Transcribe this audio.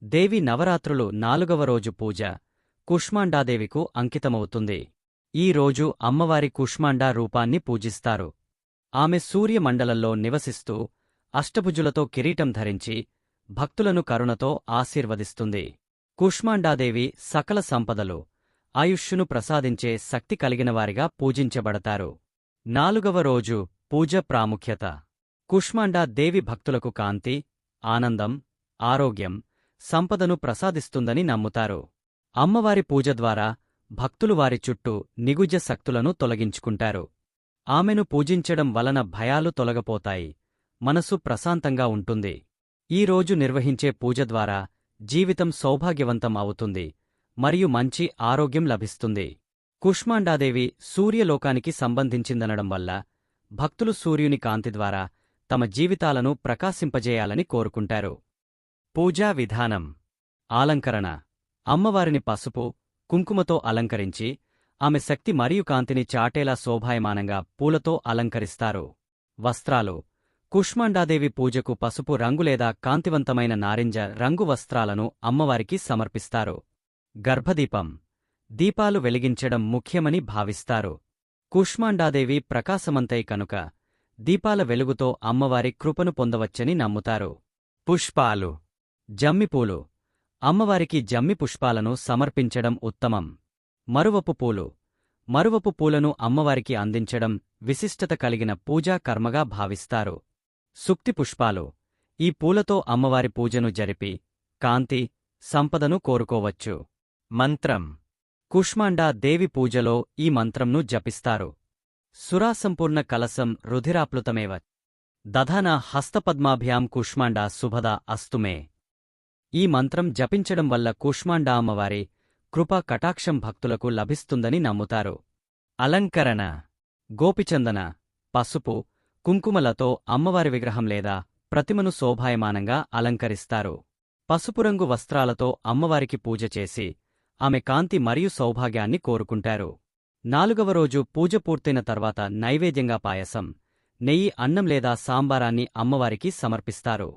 దేవి నవరాత్రులు 4వ రోజు పూజ కుష్మాండాదేవికు అంకితమవుతుంది. ఈ రోజు అమ్మవారి కుష్మాండా రూపాన్ని పూజిస్తారు. ఆమె సూర్యమండలంలో నివసిస్తూ అష్టభుజులతో కిరీటం ధరించి భక్తులను కరుణతో ఆశీర్వదిస్తుంది. కుష్మాండాదేవి సకల సంపదలు, ఆయుష్షును ప్రసాదించే శక్తి కలిగినవారిగా పూజించబడతారు. 4వ రోజు పూజ ప్రాముఖ్యత. కుష్మాండా దేవి భక్తులకు కాంతి, ఆనందం, ఆరోగ్యం, సంపదను ప్రసాదిస్తుందని నమ్ముతారు. అమ్మవారి పూజ ద్వారా భక్తులు వారి చుట్టూ నిగుజ శక్తులను తొలగించుకుంటారు. ఆమెను పూజించడం వలన భయాలు తొలగపోతాయి, మనసు ప్రశాంతంగా ఉంటుంది. ఈ రోజు నిర్వహించే పూజ ద్వారా జీవితం సౌభాగ్యవంతం అవుతుంది మరియు మంచి ఆరోగ్యం లభిస్తుంది. కుష్మాండాదేవి సూర్యలోకానికి సంబంధించిందనడం వల్ల భక్తులు సూర్యుని కాంతి ద్వారా తమ జీవితాలను ప్రకాశింపజేయాలని కోరుకుంటారు. పూజా విధానం. అలంకరణ. అమ్మవారిని పసుపు, కుంకుమతో అలంకరించి ఆమె శక్తి మరియు కాంతిని చాటేలా శోభాయమానంగా పూలతో అలంకరిస్తారు. వస్త్రాలు. కుష్మాండాదేవి పూజకు పసుపు రంగు లేదా కాంతివంతమైన నారింజ రంగు వస్త్రాలను అమ్మవారికి సమర్పిస్తారు. గర్భదీపం. దీపాలు వెలిగించడం ముఖ్యమని భావిస్తారు. కుష్మాండాదేవి ప్రకాశమంతై కనుక దీపాల వెలుగుతో అమ్మవారి కృపను పొందవచ్చని నమ్ముతారు. పుష్పాలు. జమ్మిపూలు. అమ్మవారికి జమ్మి పుష్పాలను సమర్పించడం ఉత్తమం. మరువపు పూలు. మరువపు పూలను అమ్మవారికి అందించడం విశిష్టత కలిగిన పూజా కర్మగా భావిస్తారు. సుక్తి పుష్పాలు. ఈ పూలతో అమ్మవారి పూజను జరిపి కాంతి, సంపదను కోరుకోవచ్చు. మంత్రం. కుష్మాండా దేవి పూజలో ఈ మంత్రంను జపిస్తారు. సురాసంపూర్ణ కలసం రుధిరాప్లుతమేవ దధాన హస్తపద్మాభ్యాం కుష్మాండా శుభదా అస్తుమే. ఈ మంత్రం జపించడం వల్ల కుష్మాండా అమ్మవారి కృపా కటాక్షం భక్తులకు లభిస్తుందని నమ్ముతారు. అలంకరణ. గోపిచందన, పసుపు, కుంకుమలతో అమ్మవారి విగ్రహం లేదా ప్రతిమను శోభాయమానంగా అలంకరిస్తారు. పసుపురంగు వస్త్రాలతో అమ్మవారికి పూజ చేసి ఆమె కాంతి మరియు సౌభాగ్యాన్ని కోరుకుంటారు. 4వ రోజు పూజ పూర్తయిన తర్వాత నైవేద్యంగా పాయసం, నెయ్యి, అన్నం లేదా సాంబారాన్ని అమ్మవారికి సమర్పిస్తారు.